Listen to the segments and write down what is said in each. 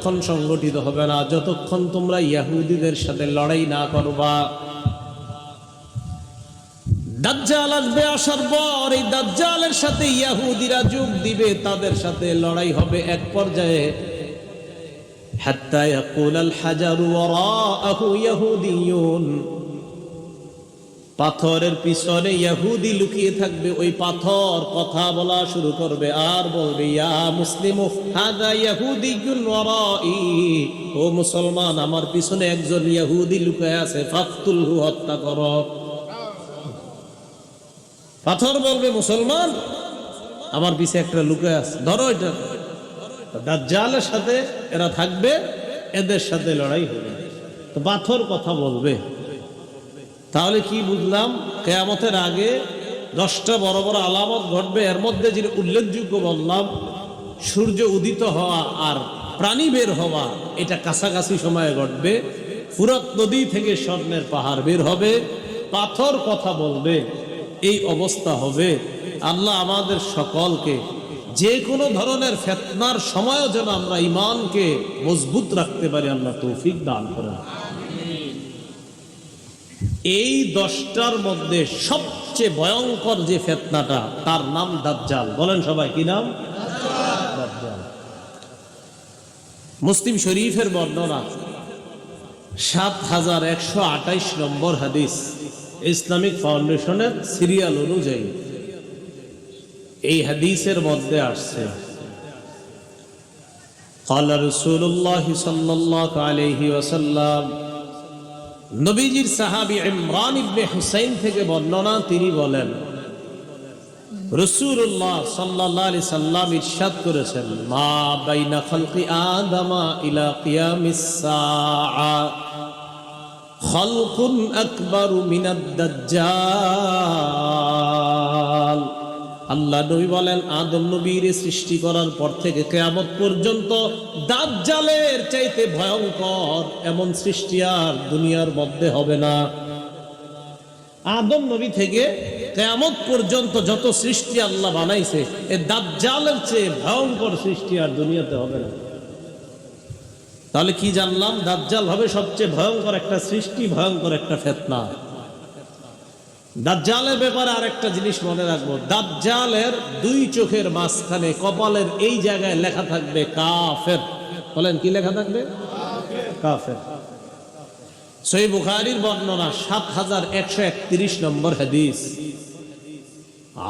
ততক্ষণ সংগঠিত হবে না যতক্ষণ তোমরা ইহুদিদের সাথে লড়াই না করবা। দাজ্জাল আসবে, আসার পর এই দাজ্জালের সাথে ইহুদিরা যোগ দিবে, তাদের সাথে লড়াই হবে এক পর্যায়ে হাত্তা ইয়াকুলাল হাজারু ওয়ারাআহু ইহুদিয়ুন, পাথরের পিছনে ইহুদি লুকিয়ে থাকবে, ওই পাথর কথা বলা শুরু করবে আর বলবে ইয়া মুসলিমু হাদা ইহুদিয়ুন ওয়ারাই, ও মুসলমান আমার পিছনে একজন ইহুদি লুকিয়ে আছে, ফাকতুলহু, হত্যা করো। পাথর বলবে মুসলমান আমার পিছে একটা লুকিয়ে আছে, ধরো এটা। দাজ্জালের সাথে এরা থাকবে, এদের সাথে লড়াই হবে। তো পাথর কথা বলবে। তাহলে কি বুঝলাম? কিয়ামতের আগে 10টা বড় বড় আলামত ঘটবে। এর মধ্যে যেটা উল্লেখযোগ্য বললাম, সূর্য উদিত হওয়া আর প্রাণী বের হওয়া, এটা কাছাকাছি সময়ে ঘটবে। ফুরাত নদী থেকে স্বর্ণের পাহাড় বের হবে, পাথর কথা বলবে, এই অবস্থা হবে। আল্লাহ আমাদের সকলকে যে কোনো ধরনের ফিতনার সময়ও যেন আমরা ঈমানকে মজবুত রাখতে পারি, আল্লাহ তৌফিক দান করেন। এই 10টার মধ্যে সবচেয়ে ভয়ঙ্কর যে ফিতনাটা, তার নাম দাজ্জাল। বলেন সবাই, কি নাম? দাজ্জাল। মুসলিম শরীফের বর্ণনা 7128 নম্বর হাদিস, ইসলামিক ফাউন্ডেশনের সিরিয়াল অনুযায়ী এই হাদিসের মধ্যে আসছে, ক্বালা রাসূলুল্লাহ সাল্লাল্লাহু আলাইহি ওয়াসাল্লাম, নবীজির সাহাবী ইমরান ইবনে হুসাইন থেকে বর্ণনা, তিনি বলেন রাসূলুল্লাহ সাল্লাল্লাহু আলাইহি সাল্লাম ইরশাদ করেছেন, মা বাইনা খালকি আদামা ইলা কিয়ামিস সাআ খালকুন আকবারু মিনাদ দাজ্জাল। আল্লাহ নবী বলেন, আদম নবীর সৃষ্টি করার পর থেকে কিয়ামত পর্যন্ত দাজ্জালের চাইতে ভয়ঙ্কর এমন সৃষ্টি আর দুনিয়ার মধ্যে হবে না। আদম নবী থেকে কিয়ামত পর্যন্ত যত সৃষ্টি আল্লাহ বানাইছে, এই দাজ্জালের চেয়ে ভয়ঙ্কর সৃষ্টি আর দুনিয়াতে হবে না। তাহলে কি জানলাম? দাজ্জাল হবে সবচেয়ে ভয়ঙ্কর একটা সৃষ্টি, ভয়ঙ্কর একটা ফিতনা। দাজ্জালের ব্যাপারে আরেকটা জিনিস মনে রাখবো, দাজ্জালের 2 চোখের মাঝখানে কপালের এই জায়গায় লেখা থাকবে কাফের। বলেন, কি লেখা থাকবে? কাফের। সহিহ বুখারীর বর্ণনা 7131 নম্বর হাদিস,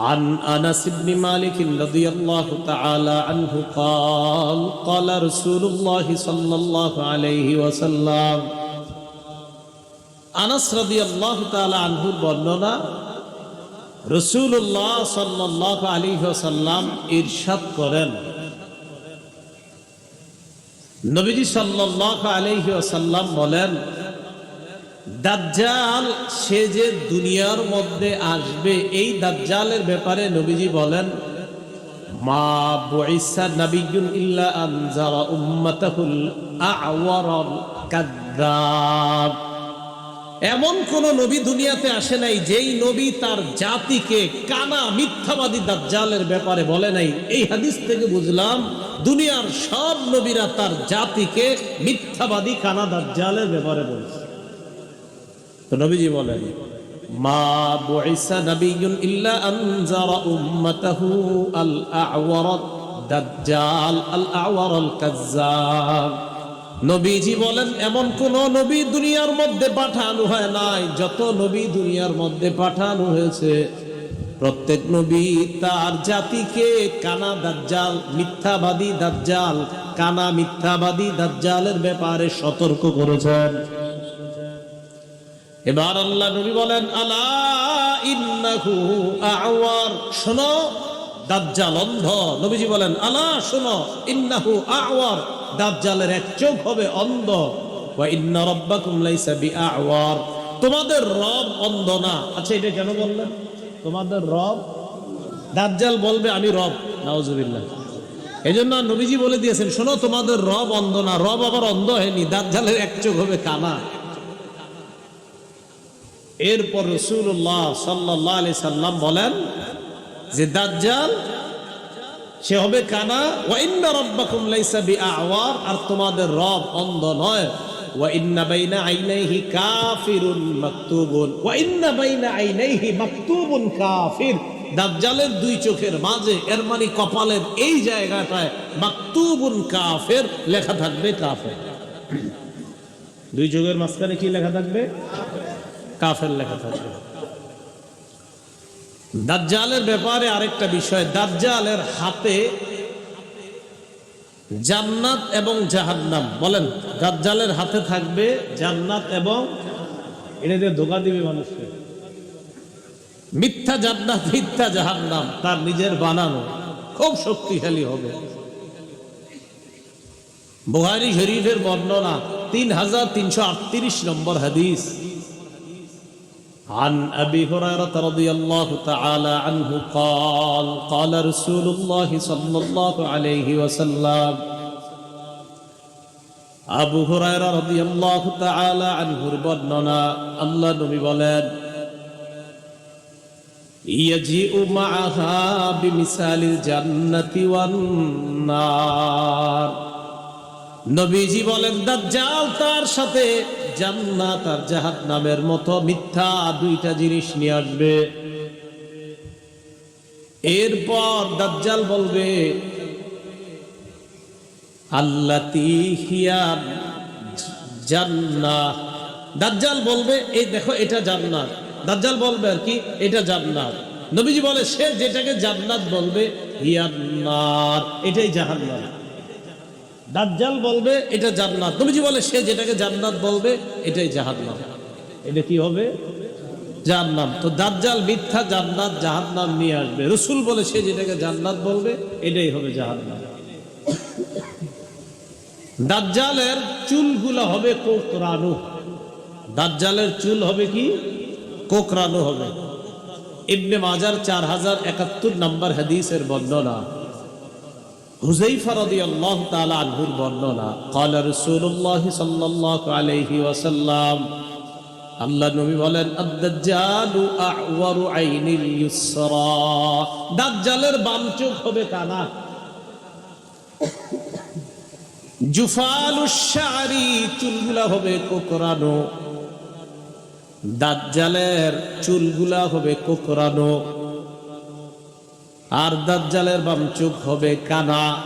عن أنس بن مالك رضي الله تعالى عنه قال قال رسول الله صلى الله عليه وسلم, আনাস রাদিয়াল্লাহু তাআলা আনহুর বর্ণনা, রাসূলুল্লাহ সাল্লাল্লাহু আলাইহি ওয়াসাল্লাম ইরশাদ করেন, নবীজি সাল্লাল্লাহু আলাইহি ওয়াসাল্লাম বলেন, দাজ্জাল সে যে দুনিয়ার মধ্যে আসবে, এই দাজ্জালের ব্যাপারে নবীজি বলেন, মা বুইসা নাবিয়্যুন ইল্লা আনজারা উম্মাতাহুল আ'ওয়ারাল কাযযাব। এমন কোন নবী দুনিয়াতে আসে নাই যেই নবী তার জাতিকে কানা মিথ্যাবাদী দাজ্জালের ব্যাপারে বলে নাই। এই হাদিস থেকে বুঝলাম দুনিয়ার সব নবীরা তার জাতিকে মিথ্যাবাদী কানা দাজ্জালের ব্যাপারে বলেছে। তো নবীজি বলেন, মা বুইসা নাবিয়্যুন ইল্লা আনজারা উম্মাতাহু আল আ'ওয়ারাদ দাজ্জাল আল আ'ওয়ারাল কাযযাব। নবীজি বলেন, এমন কোন নবী দুনিয়ার মধ্যে পাঠানো হয় নাই, যত নবী দুনিয়ার মধ্যে পাঠানো হয়েছে প্রত্যেক নবী তার জাতিকে কানা দাজ্জাল, মিথ্যাবাদী দাজ্জাল, কানা মিথ্যাবাদী দাজ্জালের ব্যাপারে সতর্ক করেছেন। এবার আল্লাহ নবী বলেন, আলা ইন্নাহু আ'ওয়ার, শোনো দাজ্জাল অন্ধ। নবীজি বলেন, আলা শোনো, ইন্নাহু আ'ওয়ার, দাজ্জালের এক চোখ হবে অন্ধ। ওয়া ইন্না রাব্বাকুম লাইসা বিআ'ওয়ার, তোমাদের রব অন্ধ না। আচ্ছা, এটা কেন বললেন? তোমাদের রব, দাজ্জাল বলবে আমি রব, নাউজুবিল্লাহ। এজন্য নবীজি বলে দিয়েছেন, শোনো তোমাদের রব অন্ধ না। রব আবার অন্ধ হয়নি, দাজ্জালের এক চোখ হবে কানা। এরপর রাসূলুল্লাহ সাল্লাল্লাহু আলাইহি সাল্লাম বলেন যে দাজ্জাল সে হবে কানা। ওয়া ইন্না রাব্বাকুম লাইসা বিআওয়ার, আর তোমাদের রব অন্ধ নয়। ওয়া ইন্না বাইনা আইনাইহি কাফিরুন মাকতুবুন, ওয়া ইন্না বাইনা আইনাইহি মাকতুবুন কাফির। দাজ্জালের দুই চোখের মাঝে, এর মানে কপালের এই জায়গাটায় মাকতুবুন কাফির লেখা থাকবে, কাফের। দুই চোখের মাঝখানে কি লেখা থাকবে? কাফের লেখা থাকবে। দাজ্জালের ব্যাপারে আরেকটা বিষয়, দাজ্জালের হাতে জান্নাত এবং জাহান্নাম। বলেন, দাজ্জালের হাতে থাকবে জান্নাত এবং, এটা দিয়ে ধোঁকা দিবে মানুষকে। মিথ্যা জান্নাত, মিথ্যা জাহান্নাম তার নিজের বানানো, খুব শক্তিশালী হবে। বুখারী শরীফের বর্ণনা 3338 নম্বর হাদিস। عن أبي هريرة رضي الله تعالى عنه قال قال رسول الله صلى الله عليه وسلم আবু হুরায়রা রাদিয়াল্লাহু তাআলা আনহুর বর্ণনা, আল্লাহ নবী বলেন, ইয়াজিউ মাআহা বিমিসালিল জান্নাতি ওয়ান নার। নবীজি বলেন, দাজ্জাল তার সাথে জান্নাত আর জাহান্নামের মতো মিথ্যা দুইটা জিনিস নিয়ে আসবে। এরপর দাজ্জাল বলবে, আল্লাতী হিয়া জান্নাহ। দাজ্জাল বলবে, এই দেখো এটা জান্নাত। দাজ্জাল বলবে আর কি, এটা জান্নাত। নবীজি বলে, সে যেটাকে জান্নাত বলবে, হিয়ান নার, এটাই জাহান্নাম। দাজ্জাল বলবে এটা জান্নাত, নবীজি বলে সে যেটাকে জান্নাত বলবে এটাই জাহান্নাম। এটা কি হবে? জাহান্নাম। তো দাজ্জাল মিথ্যা জান্নাত জাহান্নাম নিয়ে আসবে। রাসূল বলে সে যেটাকে জান্নাত বলবে এটাই হবে জাহান্নাম। দাজ্জালের চুলগুলো হবে কোকড়ানো। দাজ্জালের চুল হবে কি? কোকড়ানো হবে। ইবনে মাজার 4071 নম্বর হাদিসের বর্ণনা। হুযায়ফা রাদিয়াল্লাহু তাআলা আনহুর বর্ণনা, ক্বালা রাসূলুল্লাহ সাল্লাল্লাহু আলাইহি ওয়াসাল্লাম, আল্লাহ নবী বলেন, আদ-দাজ্জালু আ'ওয়ারু আইনিল ইউসরা। দাজ্জালের বাম চোখ হবে কানা। জুফালুশ শা'রি, চুলগুলা হবে কোকড়ানো। দাজ্জালের চুলগুলা হবে কোকড়ানো, আর দাজ্জালের বাম চোখ হবে কানা।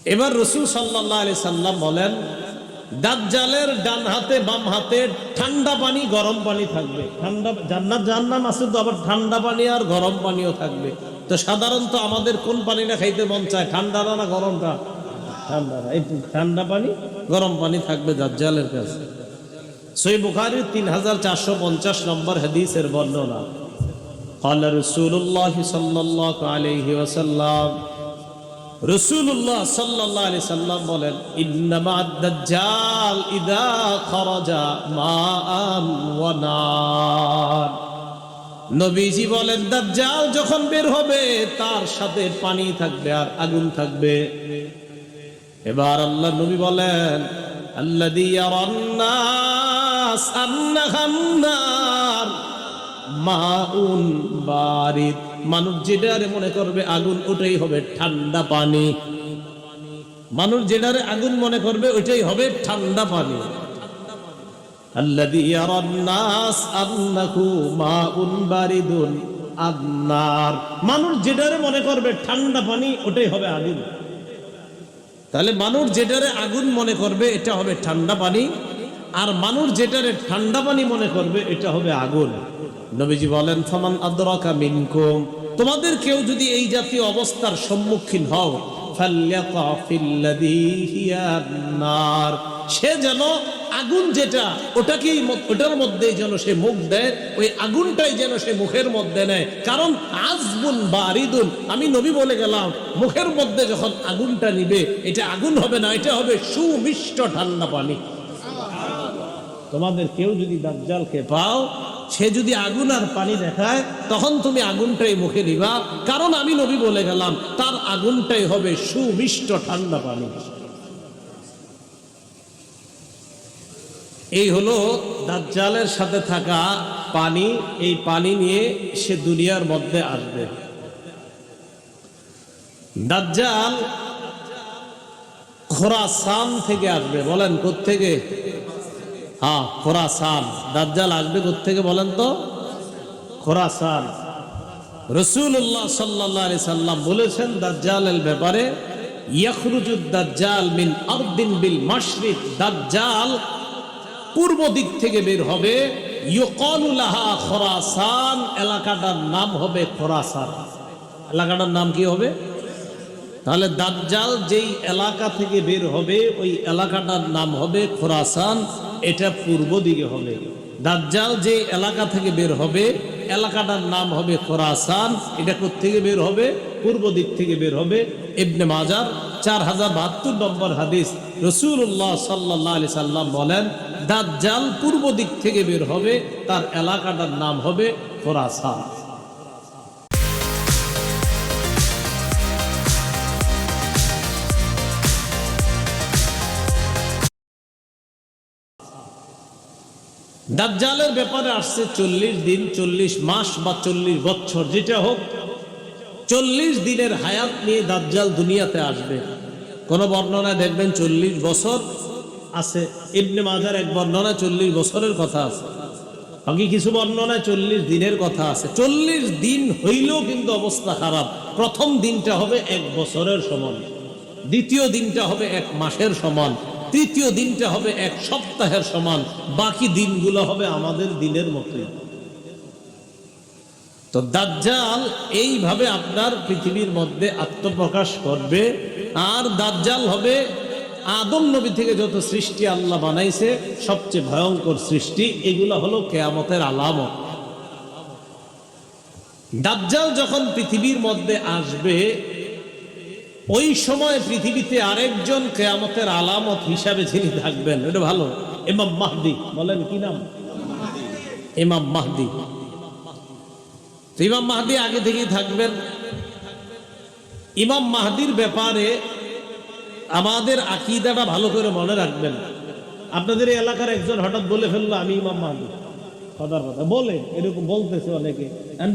এবার রাসূল সাল্লাল্লাহু আলাইহি সাল্লাম বলেন, দাজ্জালের ডান হাতে বাম হাতে ঠান্ডা পানি গরম পানি থাকবে। ঠান্ডা, জান্নাত জাহান্নাম আছে তো, আবার ঠান্ডা পানি আর গরম পানিও থাকবে। তো সাধারণত আমাদের কোন পানিটা খাইতে মন চায়, ঠান্ডাটা না গরমটা? ঠান্ডাটা। এই ঠান্ডা পানি গরম পানি থাকবে দাজ্জালের কাছে। সহিহ বুখারী 3450 নম্বর হাদিসের বর্ণনা। قال رسول الله صلى الله عليه وسلم, রাসূলুল্লাহ সাল্লাল্লাহু আলাইহি সাল্লাম বলেন, ইন্নামা আদ-দাজ্জাল ইযা খারাজা মাআন ওয়া নার। নবীজি বলেন, দাজ্জাল যখন বের হবে তার সাথে পানি থাকবে আর আগুন থাকবে। এবার আল্লাহ নবী বলেন, আল্লাযী ইয়ারান নাস আন্নাহান নার মাউন বারিদ। মানুষ যেটারে মনে করবে আগুন, ওটাই হবে ঠান্ডা পানি। মানুষ যেটারে আগুন মনে করবে ওইটাই হবে ঠান্ডা পানি। আল্লাযী ইয়ারান নাস আন্নাহু মাউন বারিদুন আন-নার। মানুষ যেটারে মনে করবে ঠান্ডা পানি, ওটাই হবে আগুন। তাহলে মানুষ যেটারে আগুন মনে করবে এটা হবে ঠান্ডা পানি, আর মানুষ যেটারে ঠান্ডা পানি মনে করবে এটা হবে আগুন। নবীজি বলেন, ফামান আদরাকা মিনকুম, তোমাদের কেউ যদি এই জাতীয় অবস্থার সম্মুখীন হও, ফালইয়াকা ফিল্লাযী হিয়া নার, সে যেন আগুন যেটা ওটাকেই, ওটার মধ্যেই যেন সে মুখ দেয়, ওই আগুনটাই যেন সে মুখের মধ্যে নেয়। কারণ আযবুন বারিদুন, আমি নবী বলে গেলাম, মুখের মধ্যে যখন আগুনটা নিবে এটা আগুন হবে না, এটা হবে সুমিষ্ট ঠান্ডা পানি। তোমাদের কেউ যদি দাজ্জালকে পাও, সে যদি আগুন আর পানি দেখায়, তখন তুমি আগুনটাই মুখে নিবা, কারণ আমি নবী বলে গেলাম তার আগুনটাই হবে সুমিষ্ট ঠান্ডা পানি। এই হলো দাজ্জালের সাথে থাকা পানি। এই পানি নিয়ে সে দুনিয়ার মধ্যে আসবে। দাজ্জাল খোরাসান থেকে আসবে। বলেন কোত্থেকে? হ্যাঁ, খোরাসান। দাজ্জাল আসবে কোত্থেকে বলেন তো? খোরাসান। রাসূলুল্লাহ সাল্লাল্লাহু আলাইহি সাল্লাম বলেছেন দাজ্জালের ব্যাপারে, ইয়াখরুজুদ দাজ্জাল মিন আরদিন বিল মাশরিক, দাজ্জাল পূর্ব দিক থেকে বের হবে, ইউকালু লাহা খোরাসান, এলাকাটার নাম হবে খোরাসান। এলাকাটার নাম কি হবে? তাহলে দাজ্জাল যেই এলাকা থেকে বের হবে ওই এলাকাটার নাম হবে খোরাসান, এটা পূর্ব দিকে হবে। দাজ্জাল যে এলাকা থেকে বের হবে এলাকাটার নাম হবে খোরাসান, এটা কোত্থেকে বের হবে? পূর্ব দিক থেকে বের হবে। ইবনে মাজার 4072 নম্বর হাদিস, রাসূলুল্লাহ সাল্লাল্লাহু আলাইহি সাল্লাম বলেন দাজ্জাল পূর্ব দিক থেকে বের হবে, তার এলাকাটার নাম হবে খোরাসান। দাজ্জালের ব্যাপারে আসছে 40 দিন, 40 মাস বা 40 বছর, যেটা হোক 40 দিনের হায়াত নিয়ে দাজ্জাল দুনিয়াতে আসবে। কোন বর্ণনায় দেখবেন 40 বছর আছে, ইবনে মাজার এক বর্ণনায় 40 বছরের কথা আছে, বাকি কিছু বর্ণনায় 40 দিনের কথা আছে। 40 দিন হইলেও কিন্তু অবস্থা খারাপ। প্রথম দিনটা হবে 1 বছরের সমান, দ্বিতীয় দিনটা হবে 1 মাসের সমান, তৃতীয় দিনটা হবে 1 সপ্তাহের সমান, বাকি দিনগুলো হবে আমাদের দিনের মতোই। তো দাজ্জাল এইভাবে আপনার পৃথিবীর মধ্যে আত্মপ্রকাশ করবে। আর দাজ্জাল হবে আদম নবী থেকে যত সৃষ্টি আল্লাহ বানাইছে সবচেয়ে ভয়ঙ্কর সৃষ্টি। এগুলো হলো কিয়ামতের আলামত। দাজ্জাল যখন পৃথিবীর মধ্যে আসবে ওই সময় পৃথিবীতে আরেকজন কিয়ামতের আলামত হিসাবে যিনি থাকবেন, এটা ভালো, ইমাম মাহদি। বলেন কি নাম? ইমাম মাহদি। ইমাম মাহদি আগে থেকেই থাকবেন। ইমাম মাহদির ব্যাপারে আমাদের আকীদাটা ভালো করে মনে রাখবেন। আপনাদের এই এলাকার একজন হঠাৎ বলে ফেললো আমি ইমাম মাহদি, কথার কথা বলে, এরকম বলতেছে অনেকে,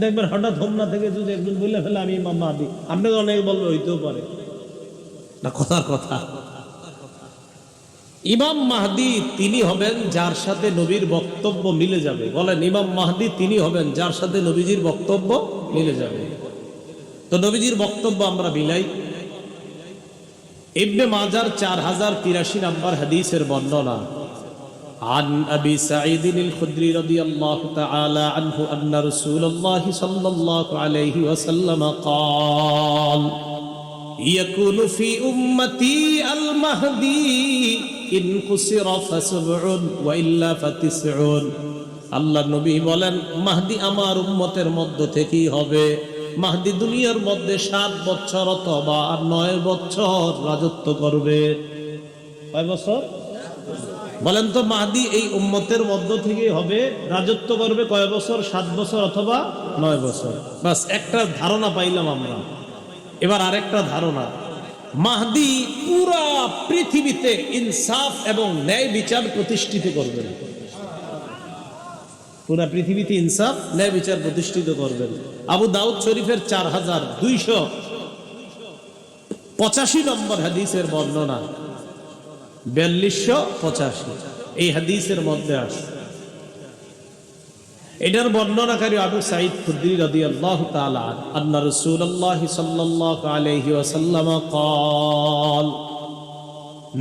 দেখবেন হঠাৎ হোমনা থেকে যদি একজন বলে ফেলে আমি ইমাম মাহদি, আপনাকে অনেকে বলবে হইতেও পারে না, কথার কথা। ইমাম মাহদি তিনি হবেন যার সাথে নবীর বক্তব্য মিলে যাবে। বলেন ইমাম মাহদি তিনি হবেন যার সাথে নবীজির বক্তব্য মিলে যাবে। তো নবীজির বক্তব্য আমরা মিলাই। ইবনে মাজার 4083 নম্বর হাদিসের বর্ণনা, عن أبي سعيد الخدري رضي الله تعالى عنه أن رسول الله صلى الله عليه وسلم قال يكون في أمتي المهدي إن قصر فسبع وإلا فتسعون। আল্লাহ নবী বলেন মাহদি আমার উম্মতের মধ্য থেকেই হবে। মাহদি দুনিয়ার মধ্যে 7 বছর অথবা 9 বছর রাজত্ব করবে। কয় বছর বলেন তো? মাহদি এই উম্মতের মধ্য থেকেই হবে, রাজত্ব করবে কয় বছর? 7 বছর অথবা 9 বছর। বাস একটা ধারণা পাইলাম আমরা। এবার আরেকটা ধারণা, মাহদি পুরা পৃথিবীতে ইনসাফ এবং ন্যায় বিচার প্রতিষ্ঠিত করবেন। পুরা পৃথিবীতে ইনসাফ ন্যায় বিচার প্রতিষ্ঠিত করবেন। আবু দাউদ শরীফের 4285 নম্বর হাদিসের বর্ণনা, 4285 এই হাদিসের মধ্যে আসে। এটার বর্ণনাকারী আবু সাঈদ খুদরি রাদিয়াল্লাহু তাআলা আন্না রাসূলুল্লাহ সাল্লাল্লাহু আলাইহি ওয়াসাল্লাম قال,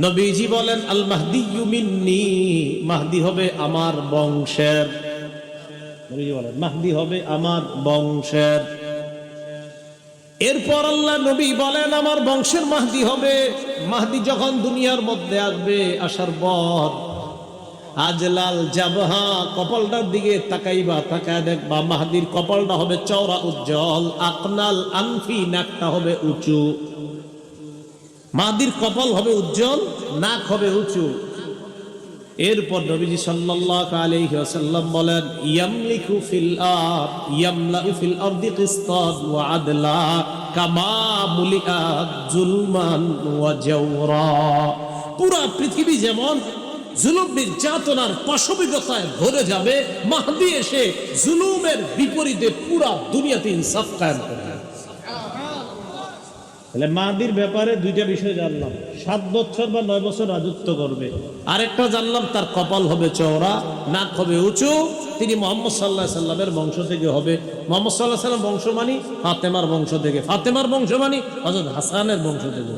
নবীজি বলেন আল মাহদিয়্যু মিন্নি, মাহদি হবে আমার বংশের। নবীজি বলেন মাহদি হবে আমার বংশের। এরপর আল্লাহ নবী বলেন আমার বংশের মাহদি হবে। মাহদি যখন দুনিয়ার মধ্যে আসবে, আসার পর আজলাল জাবহা, কপালটার দিকে তাকাইবা, তাকায় দেখবা মাহদির কপালটা হবে চওড়া উজ্জ্বল। আকনাল আনফি, নাকটা হবে উঁচু। মাহদির কপাল হবে উজ্জ্বল, নাক হবে উঁচু। এরপর নবীজি সাল্লাল্লাহু আলাইহি ওয়াসাল্লাম বলেন ইয়ামলিকু ফিল আরদ, ইয়ামলাউ ফিল আরদি কিসতান ওয়া আদলা কামা মুলিআত যুলমান ওয়া জাওরা। পুরা পৃথিবী যেমন জুলুম নির্যাতনার পাশবিকতায় ভরে যাবে, মাহদি এসে জুলুমের বিপরীতে পুরা দুনিয়াতে ইনসাফ কায়েম করবে। তাহলে মাহাদির ব্যাপারে দুইটা বিষয় জানলাম, 7 বছর বা 9 বছর রাজত্ব করবে। আরেকটা জানলাম তার কপাল হবে চওড়া, নাক হবে উঁচু, তিনি মুহাম্মদ সাল্লাল্লাহু আলাইহি সাল্লামের বংশ থেকে হবে। মুহাম্মদ সাল্লাল্লাহু আলাইহি সাল্লাম বংশ মানি ফাতেমার বংশ থেকে, ফাতেমার বংশ মানি হযরত হাসানের বংশ থেকে।